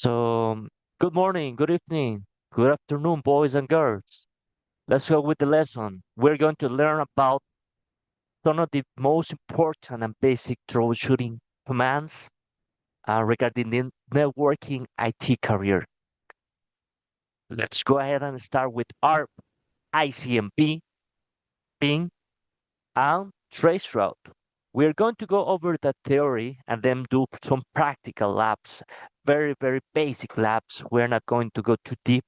So, good morning, good evening, good afternoon, boys and girls. Let's go with the lesson. We're going to learn about some of the most important and basic troubleshooting commands regarding the networking IT career. Let's go ahead and start with ARP, ICMP, ping, and Traceroute. We're going to go over the theory and then do some practical labs, very basic labs. We're not going to go too deep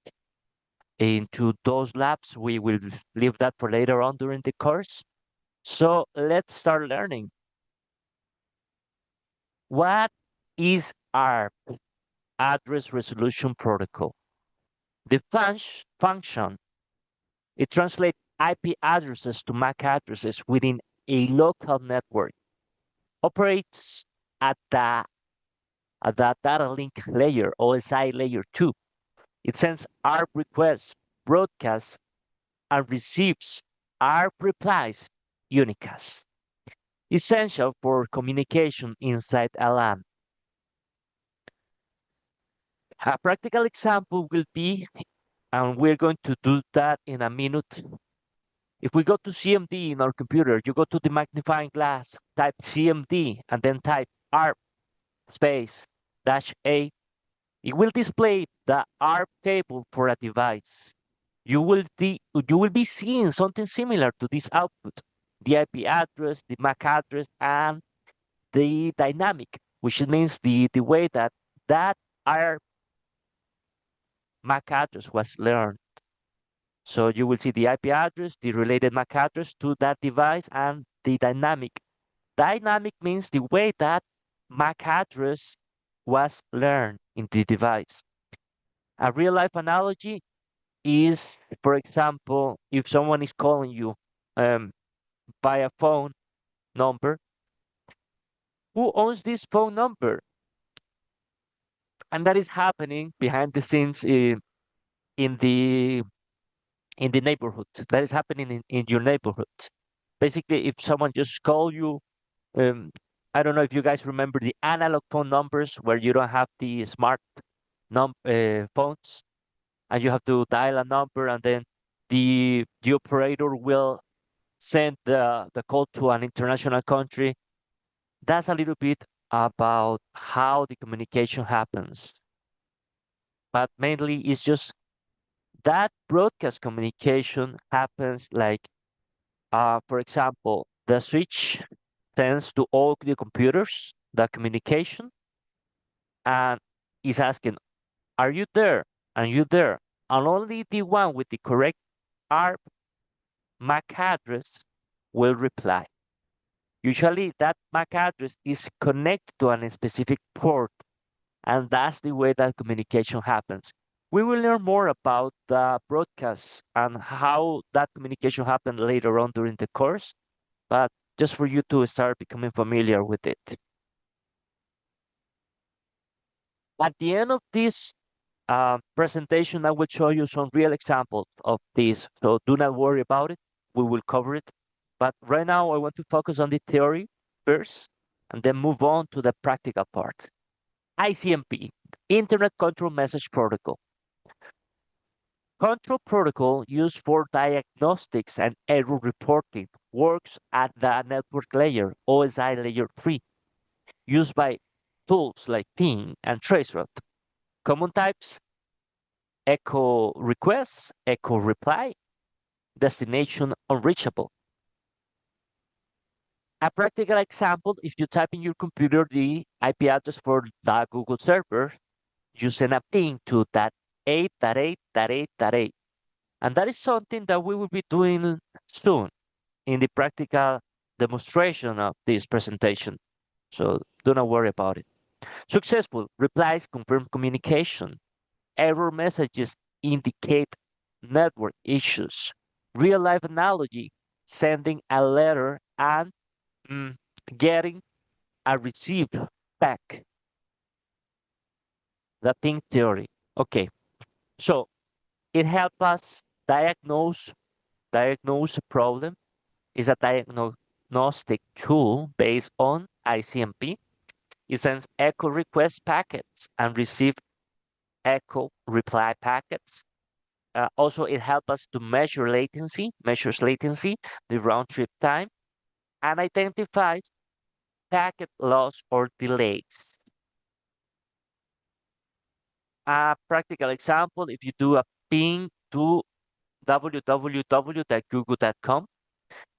into those labs. We will leave that for later on during the course. So let's start learning. What is ARP, Address Resolution Protocol? The function, it translates IP addresses to MAC addresses within a local network, operates at the data link layer, OSI layer 2. It sends ARP requests, broadcasts, and receives ARP replies, unicast. Essential for communication inside a LAN. A practical example will be, and we're going to do that in a minute. If we go to CMD in our computer, you go to the magnifying glass, type CMD, and then type ARP space -A. It will display the ARP table for a device. You will be seeing something similar to this output: the IP address, the MAC address, and the dynamic, which means the way that our MAC address was learned. So you will see the IP address, the related MAC address to that device, and the dynamic. Dynamic means the way that MAC address was learned in the device. A real life analogy is, for example, if someone is calling you um, by a phone number, who owns this phone number? And that is happening behind the scenes in the in the neighborhood. That is happening in your neighborhood. Basically, if someone just call you, um, I don't know if you guys remember the analog phone numbers where you don't have the smart phones and you have to dial a number and then the operator will send the call to an international country. That's a little bit about how the communication happens. But mainly it's just that broadcast communication happens like, for example, the switch sends to all the computers the communication and is asking, are you there? Are you there? And only the one with the correct ARP MAC address will reply. Usually that MAC address is connected to a specific port, and that's the way that communication happens. We will learn more about the broadcast and how that communication happened later on during the course, but just for you to start becoming familiar with it. At the end of this presentation, I will show you some real examples of this, so do not worry about it. We will cover it. But right now, I want to focus on the theory first, and then move on to the practical part. ICMP, Internet Control Message Protocol. Control protocol used for diagnostics and error reporting works at the network layer, OSI layer 3, used by tools like ping and Traceroute. Common types: echo request, echo reply, destination unreachable. A practical example: if you type in your computer the IP address for the Google server, you send a ping to that 8.8.8.8. And that is something that we will be doing soon in the practical demonstration of this presentation. So do not worry about it. Successful replies confirm communication. Error messages indicate network issues. Real life analogy: sending a letter and getting a receipt back. The ping theory. Okay, so it helps us diagnose a problem. Is a diagnostic tool based on ICMP. It sends echo request packets and receive echo reply packets. Also, it helps us to measures latency, the round trip time, and identifies packet loss or delays. A practical example, if you do a ping to www.google.com,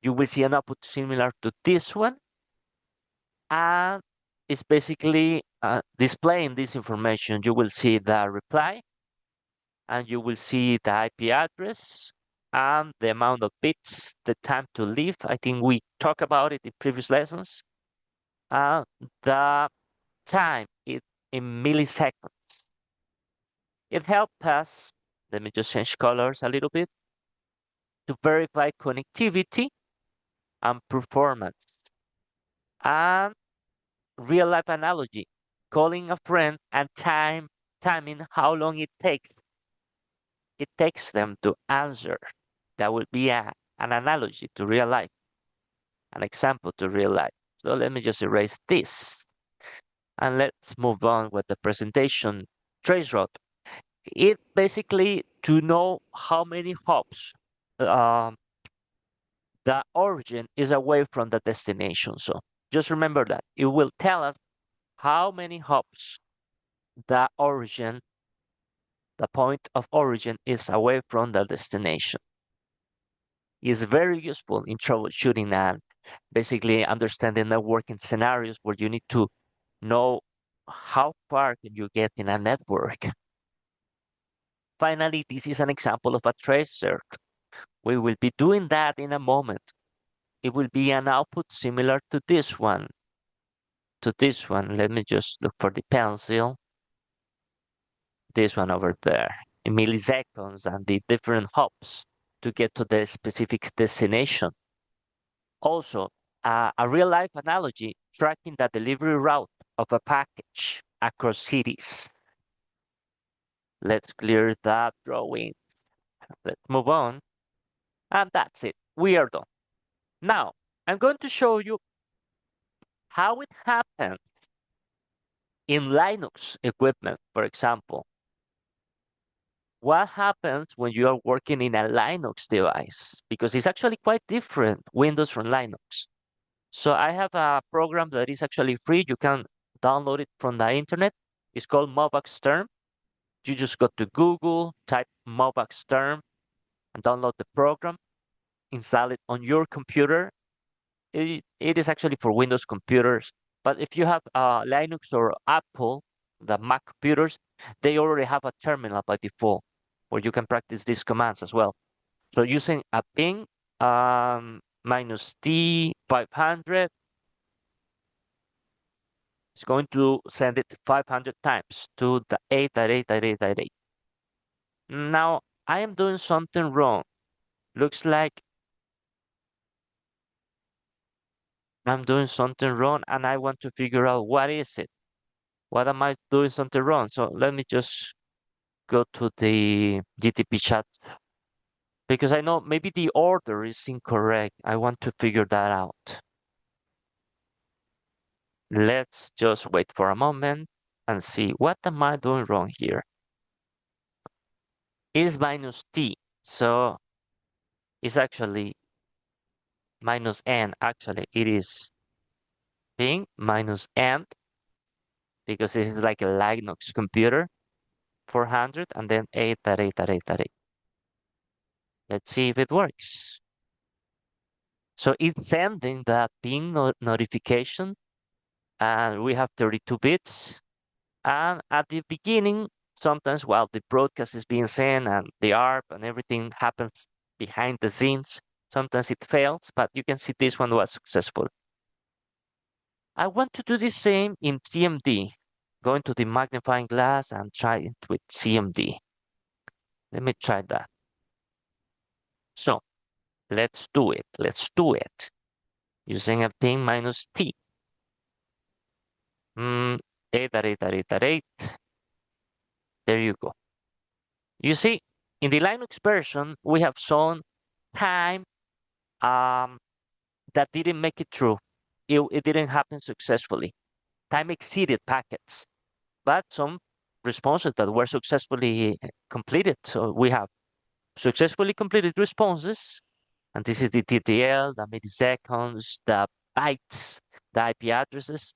you will see an output similar to this one, and it's basically displaying this information. You will see the reply, and you will see the IP address and the amount of bits, the time to leave. I think we talked about it in previous lessons. The time in milliseconds. It helps us, let me just change colors a little bit, to verify connectivity and performance. And real life analogy, calling a friend and timing how long it takes them to answer. That would be an analogy to real life, an example to real life. So let me just erase this and let's move on with the presentation. Traceroute. It basically to know how many hops um, the origin is away from the destination. So just remember that it will tell us how many hops the origin, the point of origin is away from the destination. It's very useful in troubleshooting and basically understanding networking scenarios where you need to know how far can you get in a network. Finally, this is an example of a traceroute. We will be doing that in a moment. It will be an output similar to this one. Let me just look for the pencil. This one over there. In milliseconds and the different hops to get to the specific destination. Also, a real life analogy tracking the delivery route of a package across cities. Let's clear that drawing. Let's move on. And that's it. We are done. Now, I'm going to show you how it happens in Linux equipment, for example. What happens when you are working in a Linux device? Because it's actually quite different, Windows from Linux. So I have a program that is actually free. You can download it from the internet. It's called Movaxterm. You just go to Google, type Movaxterm, and download the program, install it on your computer. It is actually for Windows computers. But if you have Linux or Apple, the Mac computers, they already have a terminal by default where you can practice these commands as well. So using a ping minus T 500, it's going to send it 500 times to the 8.8.8.8. Now I am doing something wrong. Looks like I'm doing something wrong and I want to figure out what is it. What am I doing something wrong? So let me just go to the GTP chat because I know maybe the order is incorrect. I want to figure that out. Let's just wait for a moment and see what am I doing wrong here. It's minus T, so it's actually minus N. Actually, it is ping minus N because it is like a Linux computer, 400, and then 8.8.8.8. Let's see if it works. So it's sending the ping notification, and we have 32 bits. And at the beginning, sometimes while the broadcast is being sent and the ARP and everything happens behind the scenes, sometimes it fails, but you can see this one was successful. I want to do the same in CMD, going to the magnifying glass and try it with CMD. Let me try that. So let's do it. Let's do it. Using a ping minus T. 8.8.8.8. There you go. You see, in the Linux version, we have some time that didn't make it through. It didn't happen successfully. Time exceeded packets, but some responses that were successfully completed. So we have successfully completed responses, and this is the TTL, the milliseconds, the bytes, the IP addresses.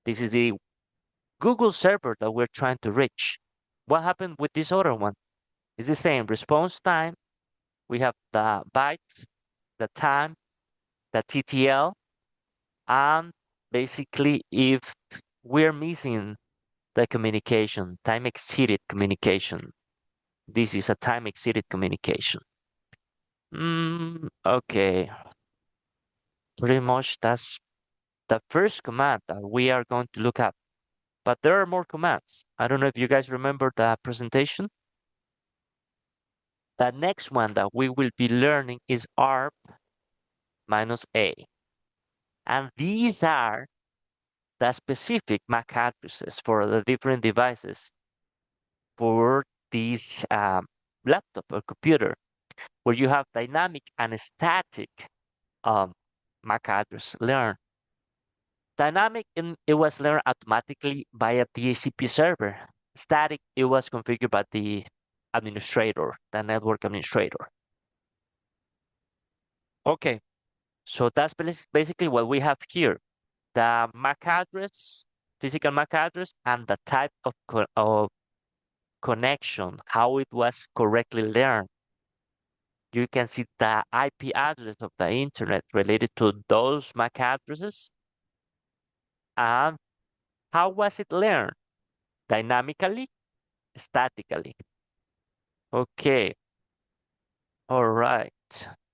This is the Google server that we're trying to reach. What happened with this other one? It's the same response time. We have the bytes, the time, the TTL, and basically if we're missing the communication, time exceeded communication. This is a time exceeded communication. Okay, pretty much that's the first command that we are going to look at. But there are more commands. I don't know if you guys remember the presentation. The next one that we will be learning is ARP minus A. And these are the specific MAC addresses for the different devices for this laptop or computer, where you have dynamic and static MAC address learned. Dynamic, it was learned automatically by a DHCP server. Static, it was configured by the administrator, the network administrator. Okay, so that's basically what we have here. The MAC address, physical MAC address, and the type of connection, how it was correctly learned. You can see the IP address of the internet related to those MAC addresses and how was it learned? Dynamically, statically. Okay, all right.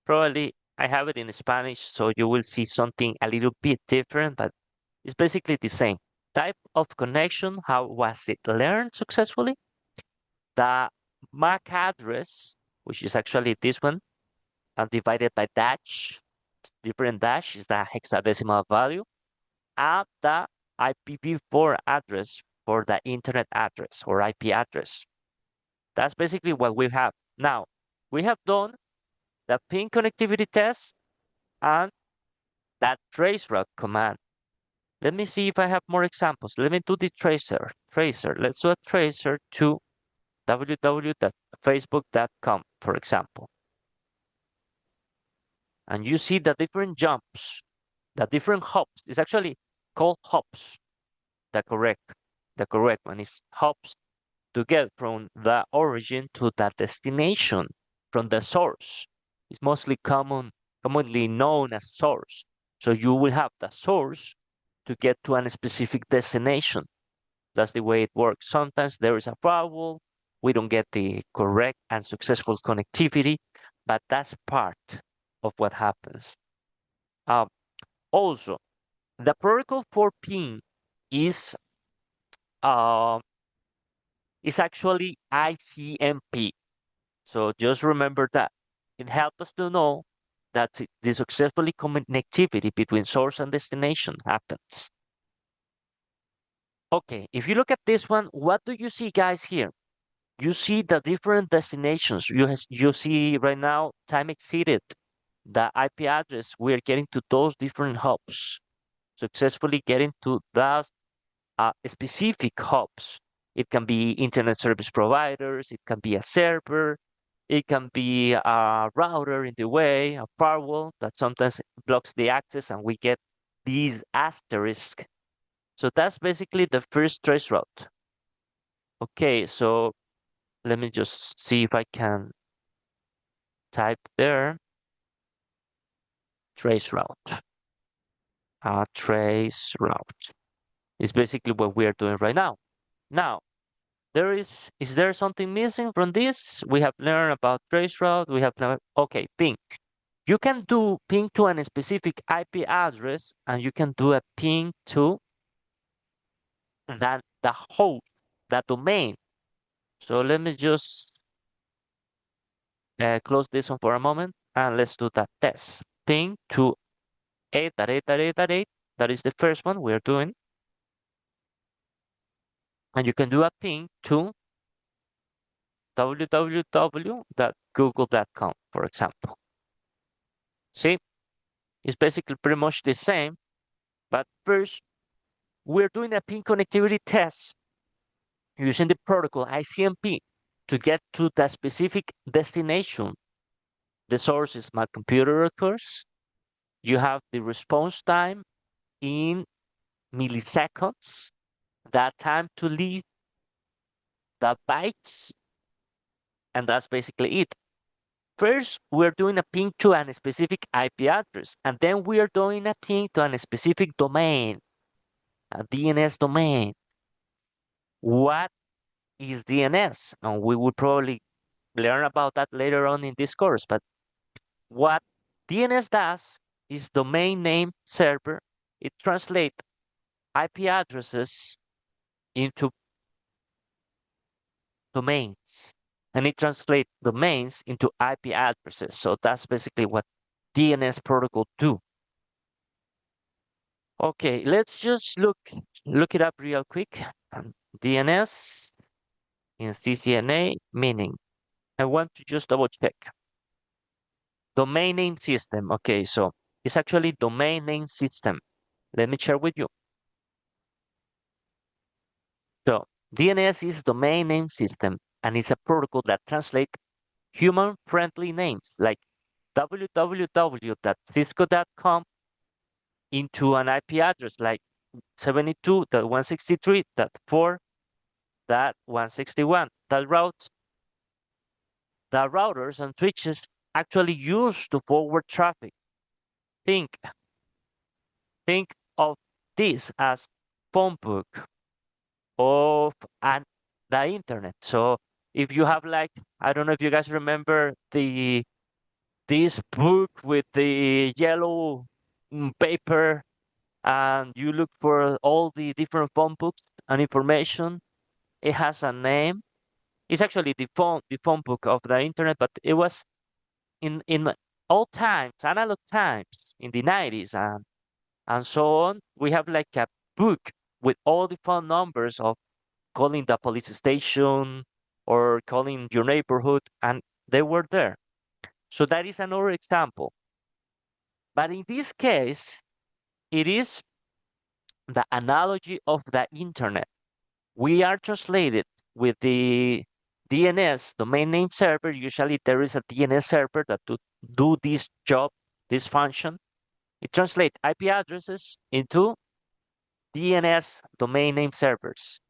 Probably I have it in Spanish, so you will see something a little bit different, but it's basically the same. Type of connection, how was it learned successfully? The MAC address, which is actually this one, and divided by dash, different dash is the hexadecimal value, and the IPv4 address for the internet address or IP address. That's basically what we have. Now, we have done the ping connectivity test and that traceroute command. Let me see if I have more examples. Let me do the tracer. Let's do a tracer to www.facebook.com, for example. And you see the different jumps, the different hops. It's actually called hops. The correct one is hops to get from the origin to the destination, from the source. It's commonly known as source. So you will have the source to get to a specific destination. That's the way it works. Sometimes there is a firewall. We don't get the correct and successful connectivity, but that's part of what happens. Also, the protocol for ping is uh, is actually ICMP. So just remember that. It helps us to know that the successfully connectivity between source and destination happens. Okay, if you look at this one, what do you see, guys, here? You see the different destinations. You see right now time exceeded. The IP address, we're getting to those different hubs, successfully getting to those specific hubs. It can be internet service providers, it can be a server, it can be a router in the way, a firewall that sometimes blocks the access, and we get these asterisk. So that's basically the first trace route. Okay, so let me just see if I can type there trace route. Trace route is basically what we are doing right now. Now, is there something missing from this? We have learned about traceroute. We have learned, okay, ping. You can do ping to a specific IP address, and you can do a ping to the host, that domain. So let me just close this one for a moment, and let's do that test. Ping to 8.8.8.8. That is the first one we're doing. And you can do a ping to www.google.com, for example. See, it's basically pretty much the same, but first we're doing a ping connectivity test using the protocol ICMP to get to the specific destination. The source is my computer, of course. You have the response time in milliseconds, that time to leave the bytes, and that's basically it. First, we're doing a ping to a specific IP address, and then we are doing a ping to a specific domain, a DNS domain. What is DNS? And we will probably learn about that later on in this course, but what DNS does is domain name server. It translates IP addresses into domains, and it translates domains into IP addresses. So that's basically what DNS protocol do. Okay, let's just look it up real quick. DNS in CCNA meaning. I want to just double check. Domain name system. Okay, so it's actually domain name system. Let me share with you. So DNS is domain name system, and it's a protocol that translates human-friendly names like www.cisco.com into an IP address like 72.163.4.161. The routers and switches actually use to forward traffic. Think of this as phone book of the internet. So if you have like, I don't know if you guys remember this book with the yellow paper, and you look for all the different phone books and information. It has a name. It's actually the phone book of the internet, but it was in old times, analog times, in the 90s and so on. We have like a book with all the phone numbers of calling the police station or calling your neighborhood, and they were there. So that is another example. But in this case, it is the analogy of the internet. We are translated with the DNS, domain name server. Usually there is a DNS server that do this job, this function. It translates IP addresses into DNS domain name servers,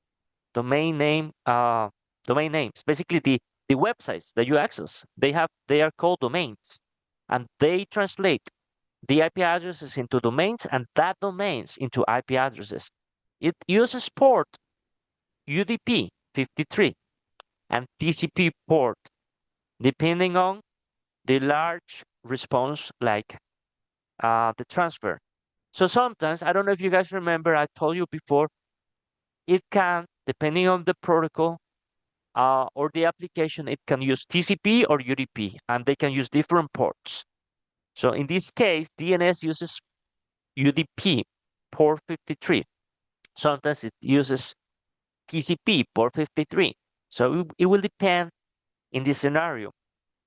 domain names. Basically, the websites that you access, they are called domains, and they translate the IP addresses into domains and that domains into IP addresses. It uses port UDP 53 and TCP port, depending on the large response, like the transfer. So sometimes, I don't know if you guys remember, I told you before, it can, depending on the protocol or the application, it can use TCP or UDP, and they can use different ports. So in this case, DNS uses UDP port 53. Sometimes it uses TCP port 53. So it will depend in this scenario.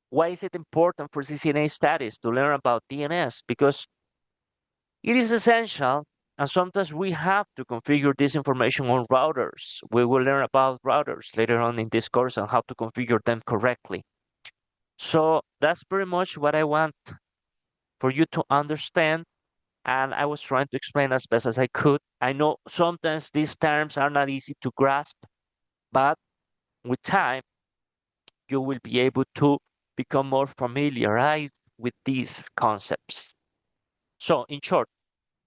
Why is it important for CCNA studies to learn about DNS? Because it is essential, and sometimes we have to configure this information on routers. We will learn about routers later on in this course and how to configure them correctly. So that's pretty much what I want for you to understand, and I was trying to explain as best as I could. I know sometimes these terms are not easy to grasp, but with time, you will be able to become more familiarized with these concepts. So in short,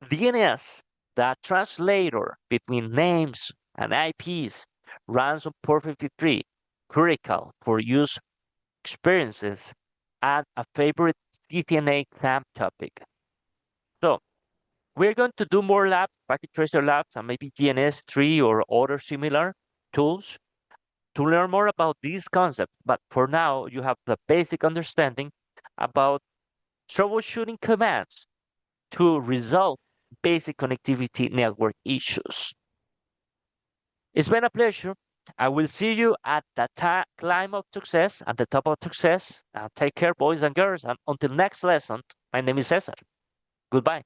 DNS, the translator between names and IPs, runs on port 53, critical for user experiences, and a favorite CCNA exam topic. So we're going to do more labs, packet tracer labs, and maybe DNS3 or other similar tools to learn more about these concepts. But for now, you have the basic understanding about troubleshooting commands to resolve basic connectivity network issues. It's been a pleasure. I will see you at the climb of success, at the top of success. Take care, boys and girls. And until next lesson, my name is Cesar. Goodbye.